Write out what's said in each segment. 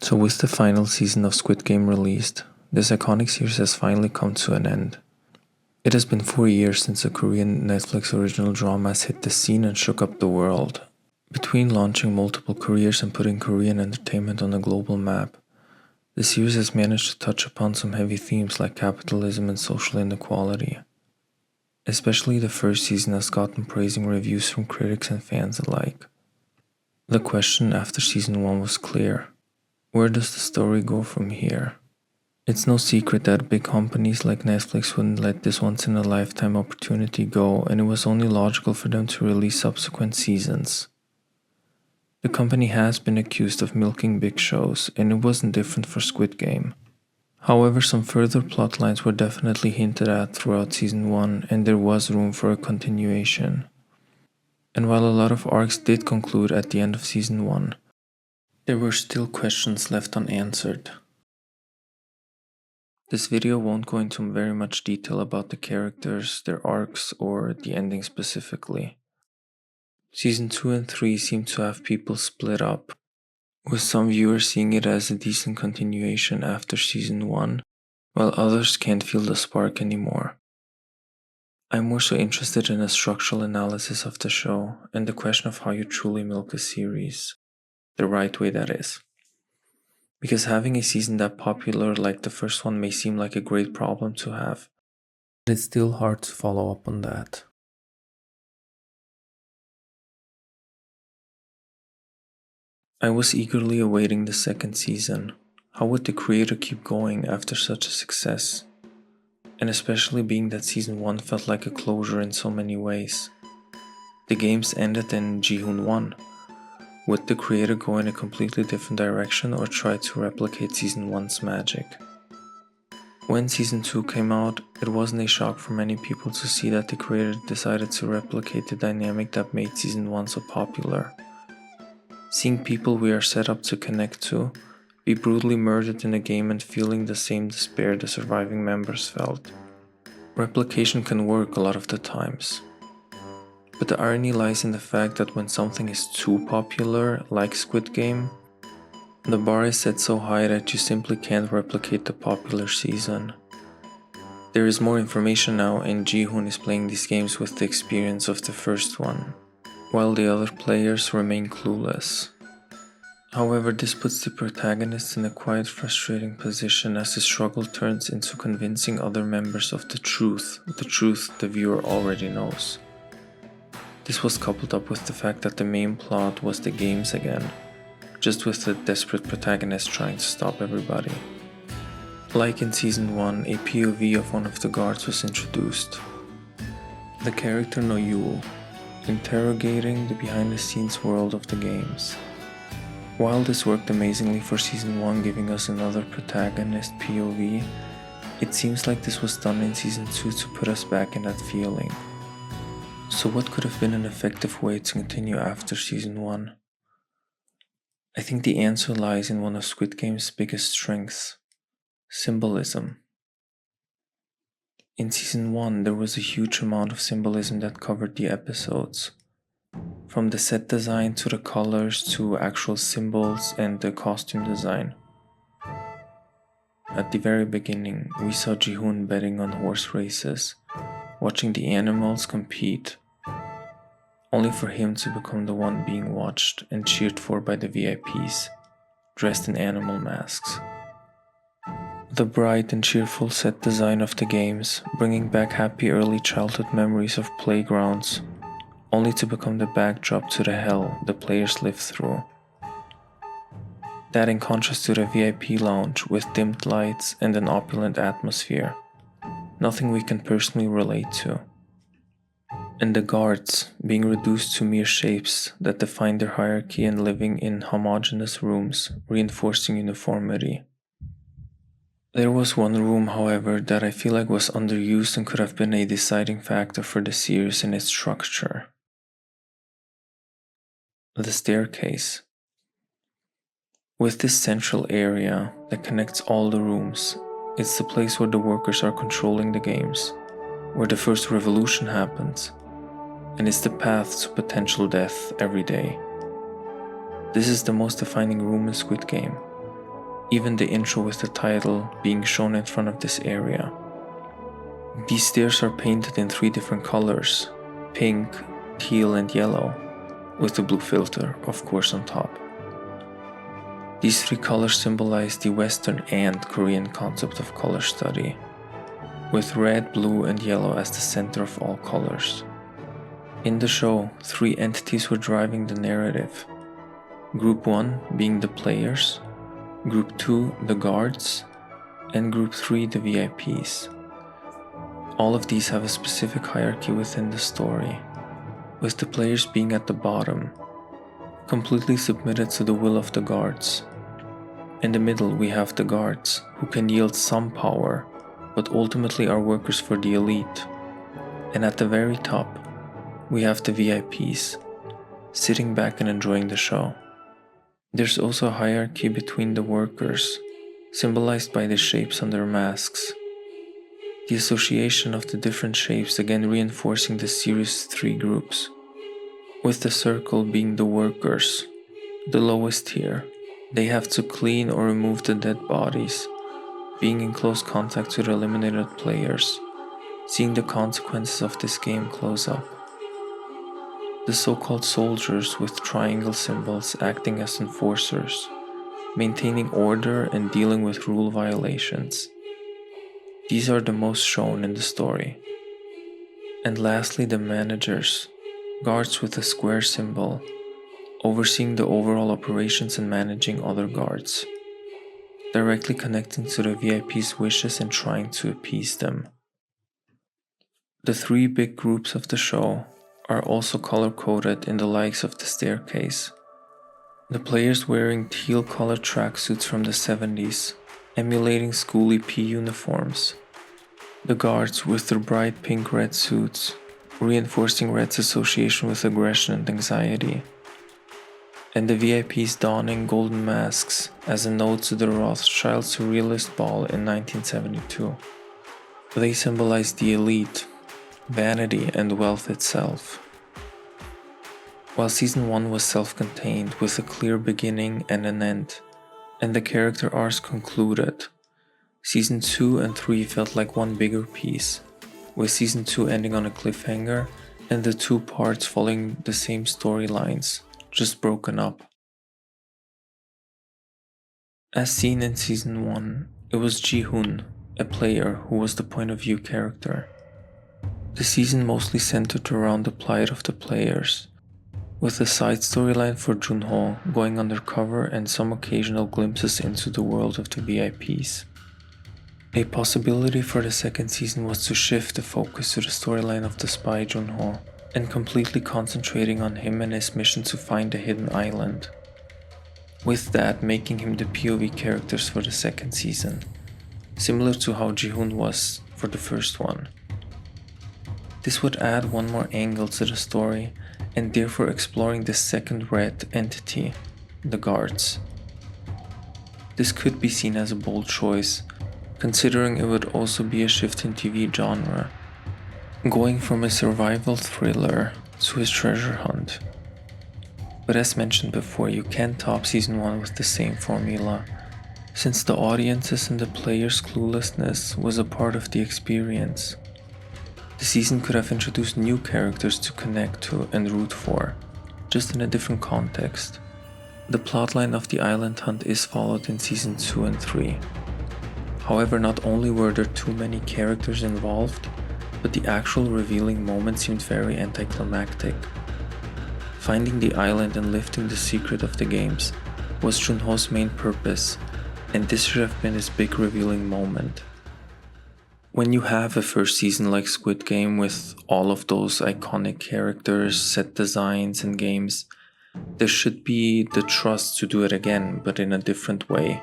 So with the final season of Squid Game released, this iconic series has finally come to an end. It has been 4 years since a Korean Netflix original drama has hit the scene and shook up the world. Between launching multiple careers and putting Korean entertainment on a global map, the series has managed to touch upon some heavy themes like capitalism and social inequality. Especially the first season has gotten praising reviews from critics and fans alike. The question after season 1 was clear: where does the story go from here? It's no secret that big companies like Netflix wouldn't let this once-in-a-lifetime opportunity go, and it was only logical for them to release subsequent seasons. The company has been accused of milking big shows, and it wasn't different for Squid Game. However, some further plot lines were definitely hinted at throughout season 1, and there was room for a continuation. And while a lot of arcs did conclude at the end of season 1, there were still questions left unanswered. This video won't go into very much detail about the characters, their arcs, or the ending specifically. Season 2 and 3 seem to have people split up, with some viewers seeing it as a decent continuation after season 1, while others can't feel the spark anymore. I'm more so interested in a structural analysis of the show and the question of how you truly milk a series. The right way, that is. Because having a season that popular like the first one may seem like a great problem to have, but it's still hard to follow up on that. I was eagerly awaiting the second season. How would the creator keep going after such a success? And especially being that season 1 felt like a closure in so many ways. The games ended and Ji-hoon won. Would the creator go in a completely different direction or try to replicate season 1's magic? When season 2 came out, it wasn't a shock for many people to see that the creator decided to replicate the dynamic that made season 1 so popular. Seeing people we are set up to connect to be brutally murdered in a game and feeling the same despair the surviving members felt. Replication can work a lot of the times. But the irony lies in the fact that when something is too popular, like Squid Game, the bar is set so high that you simply can't replicate the popular season. There is more information now, and Ji-hoon is playing these games with the experience of the first one, while the other players remain clueless. However, this puts the protagonist in a quite frustrating position as the struggle turns into convincing other members of the truth the viewer already knows. This was coupled up with the fact that the main plot was the games again, just with the desperate protagonist trying to stop everybody. Like in season 1, a POV of one of the guards was introduced. The character No Yul, interrogating the behind-the-scenes world of the games. While this worked amazingly for season 1, giving us another protagonist POV, it seems like this was done in season 2 to put us back in that feeling. So what could have been an effective way to continue after season 1? I think the answer lies in one of Squid Game's biggest strengths: symbolism. In season 1, there was a huge amount of symbolism that covered the episodes. From the set design to the colors to actual symbols and the costume design. At the very beginning, we saw Ji-hoon betting on horse races, watching the animals compete, only for him to become the one being watched and cheered for by the VIPs, dressed in animal masks. The bright and cheerful set design of the games, bringing back happy early childhood memories of playgrounds, only to become the backdrop to the hell the players lived through. That in contrast to the VIP lounge with dimmed lights and an opulent atmosphere, nothing we can personally relate to. And the guards being reduced to mere shapes that define their hierarchy and living in homogeneous rooms, reinforcing uniformity. There was one room, however, that I feel like was underused and could have been a deciding factor for the series and its structure. The staircase. With this central area that connects all the rooms, it's the place where the workers are controlling the games, where the first revolution happens, and it's the path to potential death every day. This is the most defining room in Squid Game, even the intro with the title being shown in front of this area. These stairs are painted in 3 different colors: pink, teal, and yellow, with the blue filter, of course, on top. These 3 colors symbolize the Western and Korean concept of color study, with red, blue, and yellow as the center of all colors. In the show, 3 entities were driving the narrative. Group 1 being the players, Group 2 the guards, and Group 3 the VIPs. All of these have a specific hierarchy within the story, with the players being at the bottom, completely submitted to the will of the guards. In the middle we have the guards, who can yield some power, but ultimately are workers for the elite. And at the very top, we have the VIPs, sitting back and enjoying the show. There's also a hierarchy between the workers, symbolized by the shapes on their masks. The association of the different shapes again reinforcing the series' 3 groups, with the circle being the workers, the lowest tier. They have to clean or remove the dead bodies, being in close contact with eliminated players, seeing the consequences of this game close up. The so-called soldiers with triangle symbols acting as enforcers, maintaining order and dealing with rule violations. These are the most shown in the story. And lastly, the managers, guards with a square symbol, overseeing the overall operations and managing other guards, directly connecting to the VIP's wishes and trying to appease them. The 3 big groups of the show are also color-coded in the likes of the staircase. The players wearing teal-colored tracksuits from the 70s, emulating school EP uniforms. The guards with their bright pink-red suits, reinforcing red's association with aggression and anxiety. And the VIPs donning golden masks as a nod to the Rothschild Surrealist Ball in 1972. They symbolize the elite, vanity, and wealth itself. While Season 1 was self-contained with a clear beginning and an end, and the character arcs concluded, Season 2 and 3 felt like one bigger piece, with Season 2 ending on a cliffhanger and the 2 parts following the same storylines, just broken up. As seen in Season 1, it was Ji-hoon, a player who was the point of view character. The season mostly centered around the plight of the players, with a side storyline for Junho going undercover and some occasional glimpses into the world of the VIPs. A possibility for the second season was to shift the focus to the storyline of the spy Junho and completely concentrating on him and his mission to find a hidden island, with that making him the POV characters for the second season, similar to how Ji-hoon was for the first one. This would add one more angle to the story and therefore exploring the second red entity, the guards. This could be seen as a bold choice, considering it would also be a shift in TV genre, going from a survival thriller to a treasure hunt. But as mentioned before, you can't top Season 1 with the same formula, since the audiences and the players' cluelessness was a part of the experience. The season could have introduced new characters to connect to and root for, just in a different context. The plotline of the island hunt is followed in Season 2 and 3. However, not only were there too many characters involved, but the actual revealing moment seemed very anticlimactic. Finding the island and lifting the secret of the games was Junho's main purpose, and this should have been his big revealing moment. When you have a first season like Squid Game with all of those iconic characters, set designs, and games, there should be the trust to do it again, but in a different way,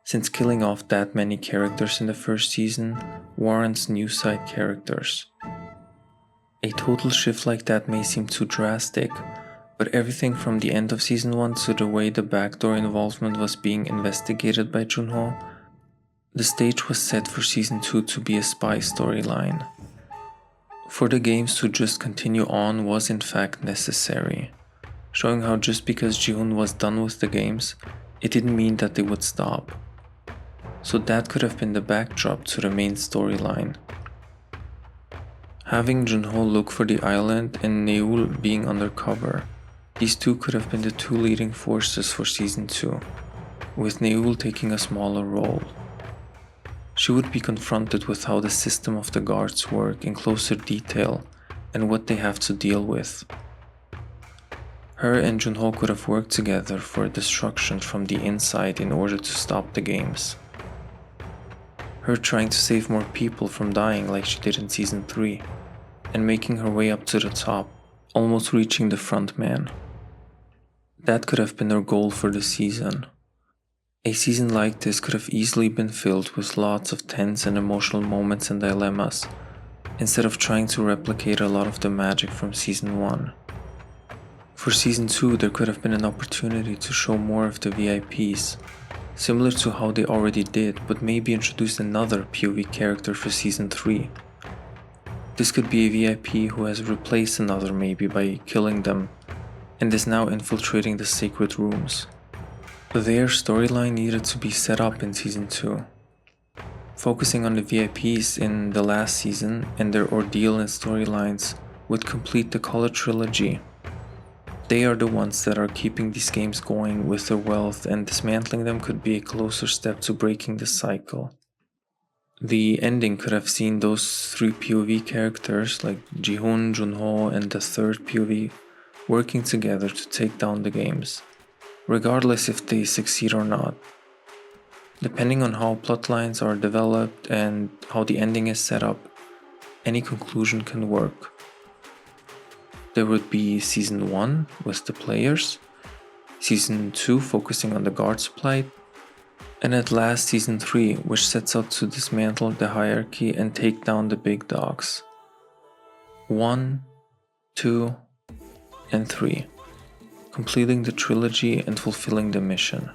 since killing off that many characters in the first season warrants new side characters. A total shift like that may seem too drastic, but everything from the end of Season 1 to the way the backdoor involvement was being investigated by Junho, the stage was set for Season 2 to be a spy storyline. For the games to just continue on was in fact necessary, showing how just because Ji-hoon was done with the games, it didn't mean that they would stop. so that could have been the backdrop to the main storyline. Having Junho look for the island and Neul being undercover, these two could have been the two leading forces for Season 2, with Neul taking a smaller role. She would be confronted with how the system of the guards work in closer detail and what they have to deal with. Her and Junho could have worked together for destruction from the inside in order to stop the games. Her trying to save more people from dying like she did in Season 3, and making her way up to the top, almost reaching the front man. That could have been her goal for the season. A season like this could have easily been filled with lots of tense and emotional moments and dilemmas, instead of trying to replicate a lot of the magic from Season 1. For Season 2, there could have been an opportunity to show more of the VIPs, similar to how they already did, but maybe introduce another POV character for Season 3. This could be a VIP who has replaced another maybe by killing them, and is now infiltrating the sacred rooms. Their storyline needed to be set up in Season 2. Focusing on the VIPs in the last season and their ordeal and storylines would complete the Color Trilogy. They are the ones that are keeping these games going with their wealth, and dismantling them could be a closer step to breaking the cycle. The ending could have seen those three POV characters like Jihoon, Junho, and the third POV working together to take down the games, regardless if they succeed or not. Depending on how plotlines are developed and how the ending is set up, any conclusion can work. There would be Season 1 with the players, Season 2 focusing on the guards' plight, and at last Season 3, which sets out to dismantle the hierarchy and take down the big dogs. 1, 2, and 3, completing the trilogy and fulfilling the mission.